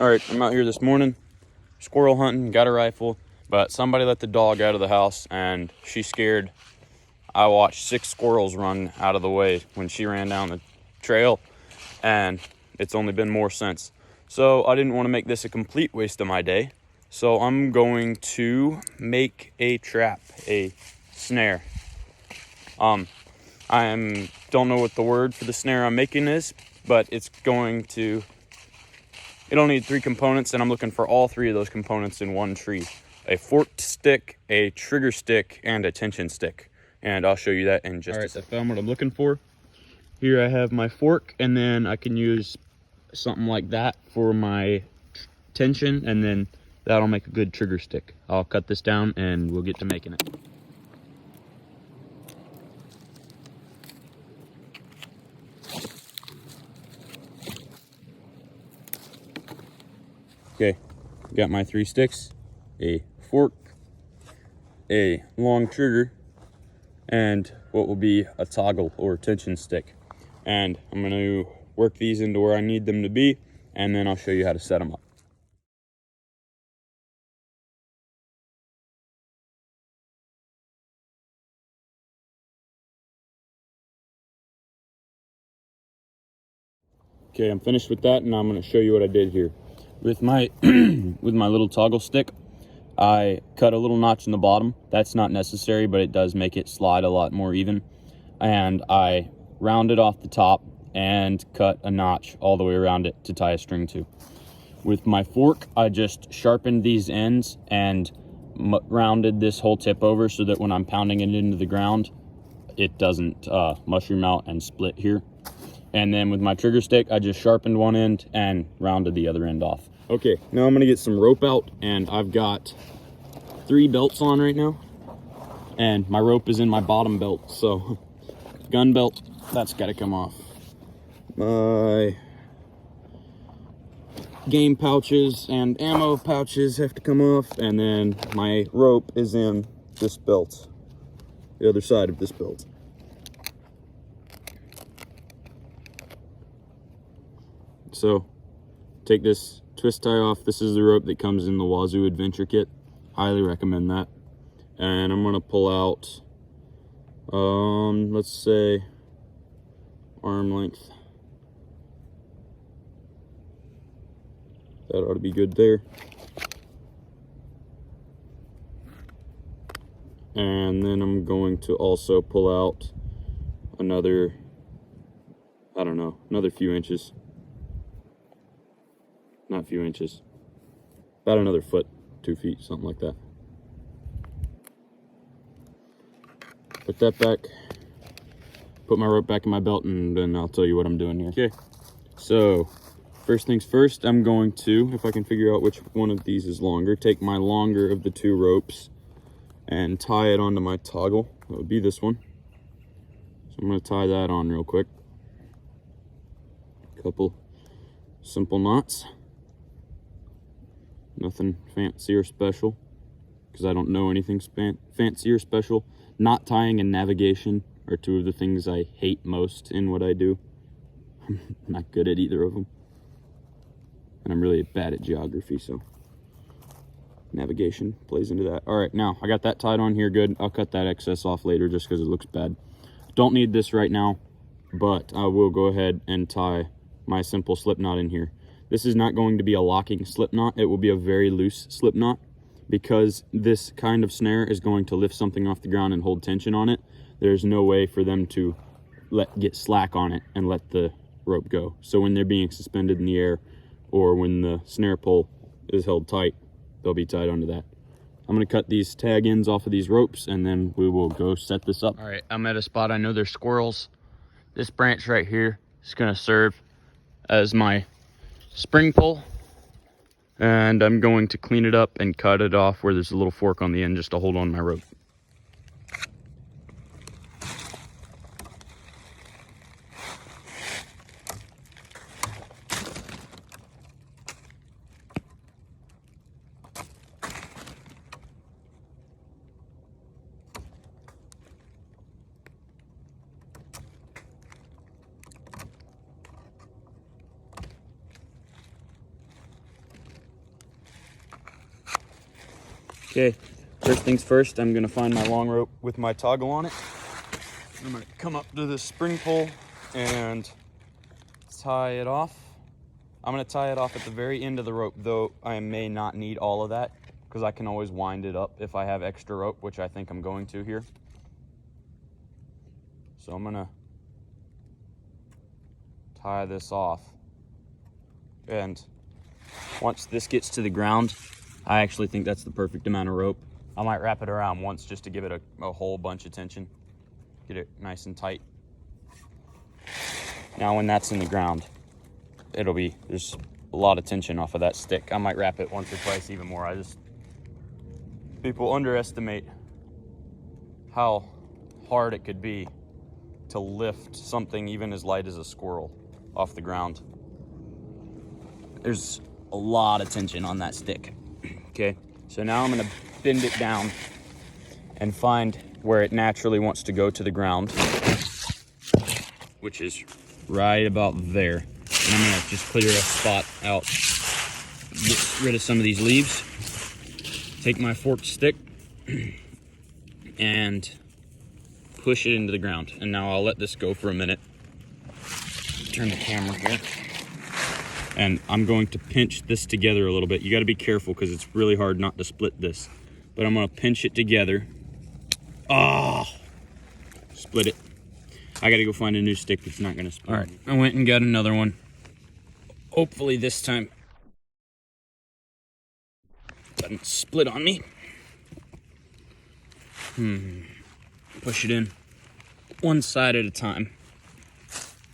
All right, I'm out here this morning, squirrel hunting, got a rifle, but somebody let the dog out of the house and she's scared. I watched 6 squirrels run out of the way when she ran down the trail, and it's only been more since. So I didn't want to make this a complete waste of my day. So I'm going to make a trap, a snare. I don't know what the word for the snare I'm making is, but it'll need 3 components, and I'm looking for all 3 of those components in one tree. A forked stick, a trigger stick, and a tension stick. And I'll show you that in just a second. I found what I'm looking for. Here I have my fork, and then I can use something like that for my tension, and then that'll make a good trigger stick. I'll cut this down and we'll get to making it. Okay, got my 3 sticks, a fork, a long trigger, and what will be a toggle or tension stick. And I'm going to work these into where I need them to be, and then I'll show you how to set them up. Okay, I'm finished with that, and I'm going to show you what I did here. With my with my little toggle stick, I cut a little notch in the bottom. That's not necessary, but it does make it slide a lot more even. And I rounded off the top and cut a notch all the way around it to tie a string to. With my fork, I just sharpened these ends and rounded this whole tip over so that when I'm pounding it into the ground, it doesn't mushroom out and split here. And then with my trigger stick, I just sharpened one end and rounded the other end off. Okay, now I'm gonna get some rope out, and I've got 3 belts on right now, and my rope is in my bottom belt, so gun belt, that's gotta come off. My game pouches and ammo pouches have to come off, and then my rope is in this belt, the other side of this belt. So take this twist tie off. This is the rope that comes in the Wazoo Adventure Kit. Highly recommend that. And I'm gonna pull out, let's say arm length. That ought to be good there. And then I'm going to also pull out another, I don't know, another few inches. Not a few inches. About another foot, 2 feet, something like that. Put that back. Put my rope back in my belt, and then I'll tell you what I'm doing here. Okay, so first things first, I'm going to, if I can figure out which one of these is longer, take my longer of the 2 ropes and tie it onto my toggle. That would be this one. So I'm going to tie that on real quick. Couple simple knots. Nothing fancy or special, because I don't know anything fancy or special. Knot tying and navigation are 2 of the things I hate most in what I do. I'm not good at either of them. And I'm really bad at geography, so navigation plays into that. All right, now I got that tied on here good. I'll cut that excess off later just because it looks bad. Don't need this right now, but I will go ahead and tie my simple slip knot in here. This is not going to be a locking slip knot. It will be a very loose slip knot, because this kind of snare is going to lift something off the ground and hold tension on it. There's no way for them to get slack on it and let the rope go. So when they're being suspended in the air, or when the snare pole is held tight, they'll be tied onto that. I'm gonna cut these tag ends off of these ropes, and then we will go set this up. All right, I'm at a spot I know there's squirrels. This branch right here is gonna serve as my spring pole, and I'm going to clean it up and cut it off where there's a little fork on the end just to hold on my rope. Okay, first things first, I'm gonna find my long rope with my toggle on it. I'm gonna come up to the spring pole and tie it off. I'm gonna tie it off at the very end of the rope, though I may not need all of that because I can always wind it up if I have extra rope, which I think I'm going to here. So I'm gonna tie this off. And once this gets to the ground, I actually think that's the perfect amount of rope. I might wrap it around once just to give it a whole bunch of tension. Get it nice and tight. Now when that's in the ground, there's a lot of tension off of that stick. I might wrap it once or twice even more. People underestimate how hard it could be to lift something even as light as a squirrel off the ground. There's a lot of tension on that stick. Okay, so now I'm gonna bend it down and find where it naturally wants to go to the ground, which is right about there. And I'm gonna just clear a spot out, get rid of some of these leaves, take my forked stick and push it into the ground. And now I'll let this go for a minute. Turn the camera here. And I'm going to pinch this together a little bit. You gotta be careful because it's really hard not to split this. But I'm gonna pinch it together. Oh, split it. I gotta go find a new stick that's not gonna split. All right, I went and got another one. Hopefully this time doesn't split on me. Push it in one side at a time,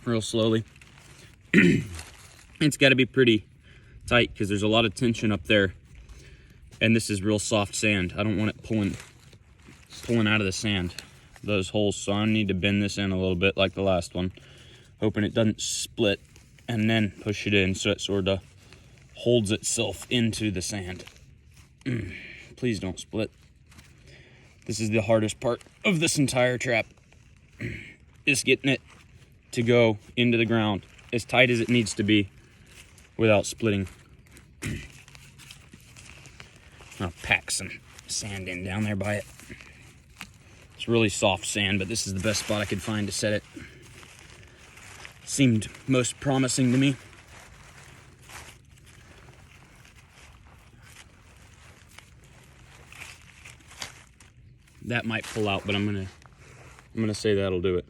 real slowly. It's got to be pretty tight because there's a lot of tension up there, and this is real soft sand. I don't want it pulling out of the sand, those holes, so I need to bend this in a little bit like the last one, hoping it doesn't split, and then push it in so it sort of holds itself into the sand. Please don't split. This is the hardest part of this entire trap, is getting it to go into the ground as tight as it needs to be without splitting. I'll pack some sand in down there by it. It's really soft sand, but this is the best spot I could find to set it. Seemed most promising to me. That might pull out, but I'm gonna say that'll do it.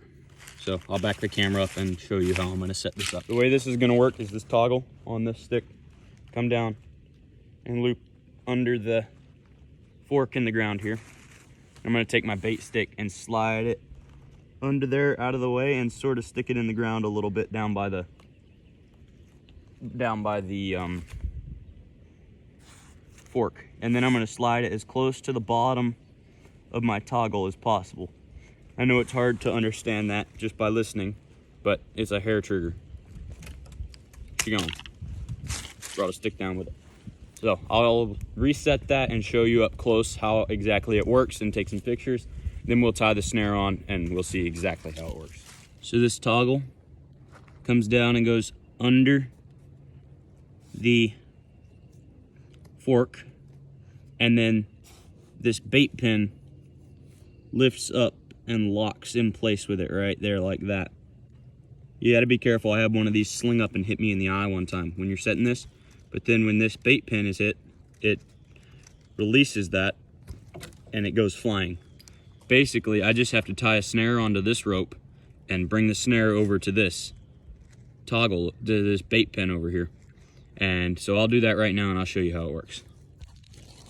So I'll back the camera up and show you how I'm gonna set this up. The way this is gonna work is this toggle on this stick, come down and loop under the fork in the ground here. I'm gonna take my bait stick and slide it under there out of the way and sort of stick it in the ground a little bit down by the fork. And then I'm gonna slide it as close to the bottom of my toggle as possible. I know it's hard to understand that just by listening, but it's a hair trigger. Keep going. Brought a stick down with it. So I'll reset that and show you up close how exactly it works and take some pictures. Then we'll tie the snare on and we'll see exactly how it works. So this toggle comes down and goes under the fork, and then this bait pin lifts up and locks in place with it right there like that. You got to be careful. I had one of these sling up and hit me in the eye one time when you're setting this, but then when this bait pin is hit, it releases that and it goes flying. Basically, I just have to tie a snare onto this rope and bring the snare over to this toggle, to this bait pin over here. And so I'll do that right now and I'll show you how it works.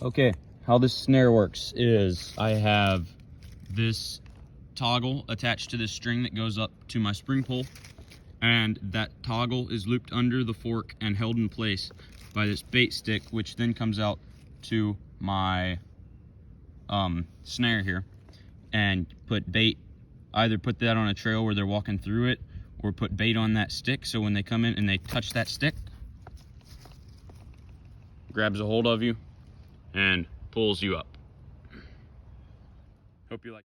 Okay, how this snare works is I have this toggle attached to this string that goes up to my spring pole, and that toggle is looped under the fork and held in place by this bait stick, which then comes out to my snare here, and put bait, either put that on a trail where they're walking through it, or put bait on that stick, so when they come in and they touch that stick, grabs a hold of you and pulls you up. Hope you like